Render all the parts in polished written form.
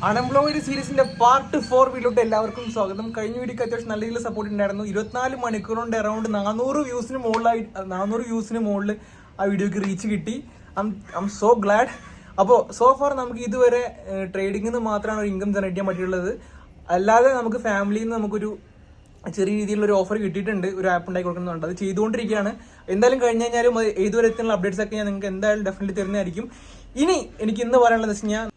Unemployed സീരീസിന്റെ part 4 വീഡിയോട്ട് എല്ലാവർക്കും സ്വാഗതം. കഴിഞ്ഞ വീഡിയോക്ക് അത്യാവശ്യം നല്ല രീതിയിൽ സപ്പോർട്ട് ഉണ്ടായിരുന്നു. 24 മണിക്കൂർ കൊണ്ട് അറൌണ്ട് 400 വ്യൂസിന് മുകളിൽ ആ വീഡിയോക്ക് റീച്ച് കിട്ടി. I M so GLAAD. അപ്പോൾ സോ ഫാർ നമുക്ക് ഇതുവരെ ട്രേഡിംഗിൽ നിന്ന് മാത്രമാണ് ഒരു ഇൻകം ജനറേറ്റ് ചെയ്യാൻ പറ്റിയുള്ളത്. അല്ലാതെ നമുക്ക് ഫാമിലിയിൽ നിന്ന് നമുക്കൊരു ചെറിയ രീതിയിലുള്ള ഒരു ഓഫർ കിട്ടിയിട്ടുണ്ട്. ഒരു ആപ്പ് ഉണ്ടാക്കി കൊടുക്കുന്നുണ്ട്, അത് ചെയ്തുകൊണ്ടിരിക്കുകയാണ്. എന്തായാലും കഴിഞ്ഞ് കഴിഞ്ഞാലും ഏതുവരെ എത്തുന്ന അപ്ഡേറ്റ്സ് ഒക്കെ ഞാൻ നിങ്ങൾക്ക് എന്തായാലും ഡെഫിനറ്റ്ലി തരുന്നതായിരിക്കും. ഇനി എനിക്ക് ഇന്ന് പറയാനുള്ളത് വെച്ച് കഴിഞ്ഞാൽ,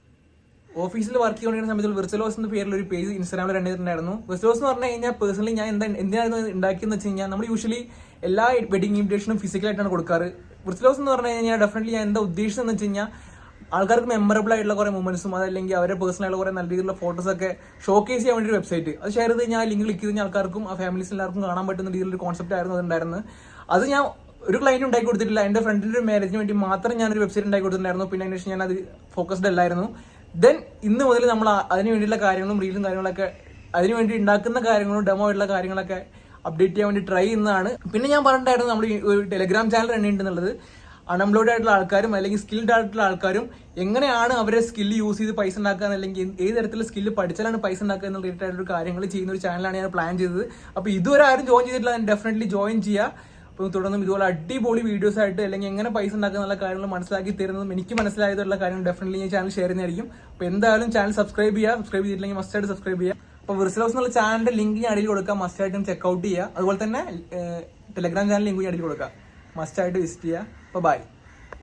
ഓഫീസിൽ വർക്ക് ചെയ്തുകൊണ്ടിരുന്ന സമയത്ത് വെർച്വലോസ് എന്ന പേരിൽ ഒരു പേജ് ഇൻസ്റ്റാഗ്രാമിൽ റൺ ചെയ്തിട്ടുണ്ടായിരുന്നു. വെർച്വലോസ് എന്ന് പറഞ്ഞു കഴിഞ്ഞാൽ പേഴ്സണലി ഞാൻ എന്തിനായിരുന്നു ഉണ്ടാക്കിയെന്ന് വെച്ച് കഴിഞ്ഞാൽ, നമ്മൾ യൂഷ്വലി എല്ലാ വെഡിങ് ഇൻവിറ്റേഷനും ഫിസിക്കലായിട്ടാണ് കൊടുക്കാറ്. വെർച്വലോസ് എന്ന് പറഞ്ഞു കഴിഞ്ഞാൽ ഡെഫിനറ്റ്ലി ഞാൻ എന്താ ഉദ്ദേശിച്ചതെന്ന് വെച്ച് കഴിഞ്ഞാൽ, ആൾക്കാർക്ക് മെമ്മറബിൾ ആയിട്ടുള്ള കുറേ മൊമെന്റ്സും അതല്ലെങ്കിൽ അവരുടെ പേഴ്സണൽ ആയിട്ടുള്ള കുറേ നല്ല രീതിയിലുള്ള ഫോട്ടോസ് ഒക്കെ ഷോക്കേസ് ചെയ്യാൻ വേണ്ടി ഒരു വെബ്സൈറ്റ് അത് ഷെയർ ചെയ്ത് കഴിഞ്ഞാൽ ലിങ്ക് ക്ലിക്ക് ചെയ്ത് കഴിഞ്ഞാൽ ആൾക്കാർക്കും ആ ഫാമിലീസ് എല്ലാവർക്കും കാണാൻ പറ്റുന്ന രീതിയിലൊരു കോൺസെപ്റ്റ് ആയിരുന്നു അതുണ്ടായിരുന്നത്. അത് ഞാൻ ഒരു ക്ലയന്റ് ഉണ്ടാക്കി കൊടുത്തിട്ടില്ല. എൻ്റെ ഫ്രണ്ടിൻ്റെ ഒരു മാരേജിന് വേണ്ടി മാത്രം ഞാനൊരു വെബ്സൈറ്റ് ഉണ്ടാക്കി കൊടുത്തിട്ടുണ്ടായിരുന്നു. പിന്നെ അതിന് ശേഷം ഞാൻ അത് ഫോക്കസ്ഡ് അല്ലായിരുന്നു. ദെൻ ഇന്ന് മുതൽ നമ്മൾ അതിന് വേണ്ടിയുള്ള കാര്യങ്ങളും റീലും കാര്യങ്ങളൊക്കെ അതിനുവേണ്ടി ഉണ്ടാക്കുന്ന കാര്യങ്ങളും ഡെമോ ആയിട്ടുള്ള കാര്യങ്ങളൊക്കെ അപ്ഡേറ്റ് ചെയ്യാൻ വേണ്ടി ട്രൈ ചെയ്യുന്നതാണ്. പിന്നെ ഞാൻ പറഞ്ഞിട്ടായിരുന്നു നമ്മൾ ഒരു ടെലഗ്രാം ചാനൽ റൺ ചെയ്യുന്നുള്ളത്. അൺഎംപ്ലോയ്ഡ് ആയിട്ടുള്ള ആൾക്കാരും അല്ലെങ്കിൽ സ്കിൽഡ് ആയിട്ടുള്ള ആൾക്കാരും എങ്ങനെയാണ് അവരെ സ്കില്ല് യൂസ് ചെയ്ത് പൈസ ഉണ്ടാക്കുക, അല്ലെങ്കിൽ ഏത് തരത്തിലുള്ള സ്കില്ല് പഠിച്ചാലാണ് പൈസ ഉണ്ടാക്കുക എന്നുള്ള റിലേറ്റഡ് ആയിട്ടുള്ള കാര്യങ്ങൾ ചെയ്യുന്ന ഒരു ചാനലാണ് ഞാൻ പ്ലാൻ ചെയ്തത്. അപ്പോൾ ഇതുവരെ ആരും ജോയിൻ ചെയ്തിട്ടില്ല, ഡെഫിനറ്റ്ലി ജോയിൻ ചെയ്യുക. അപ്പോൾ തുടർന്നും ഇതുപോലെ അടിപൊളി വീഡിയോസ് ആയിട്ട് അല്ലെങ്കിൽ എങ്ങനെ പൈസ ഉണ്ടാക്കുക എന്നുള്ള കാര്യങ്ങൾ മനസ്സിലാക്കി തരുന്നതും എനിക്ക് മനസ്സിലായതുള്ള കാര്യങ്ങൾ ഡെഫിനറ്റ്ലി ഞാൻ ചാനൽ ഷെയർ ചെയ്യുന്നതായിരിക്കും. അപ്പോൾ എന്തായാലും ചാനൽ സബ്സ്ക്രൈബ് ചെയ്തിട്ടില്ലെങ്കിൽ മസ്റ്റായിട്ട് സബ്സ്ക്രൈബ് ചെയ്യുക. അപ്പോൾ വെർച്വലോസ് എന്നുള്ള ചാനലിന്റെ ലിങ്ക് ഞാൻ അടിയിൽ കൊടുക്കാം, മസ്റ്റായിട്ടും ചെക്കൗട്ട് ചെയ്യുക. അതുപോലെ തന്നെ ടെലഗ്രാം ചാനൽ ലിങ്ക് ഞാൻ അടിയിൽ കൊടുക്കാം, മസ്റ്റായിട്ട് വിസിറ്റ് ചെയ്യുക. അപ്പോൾ ബൈ.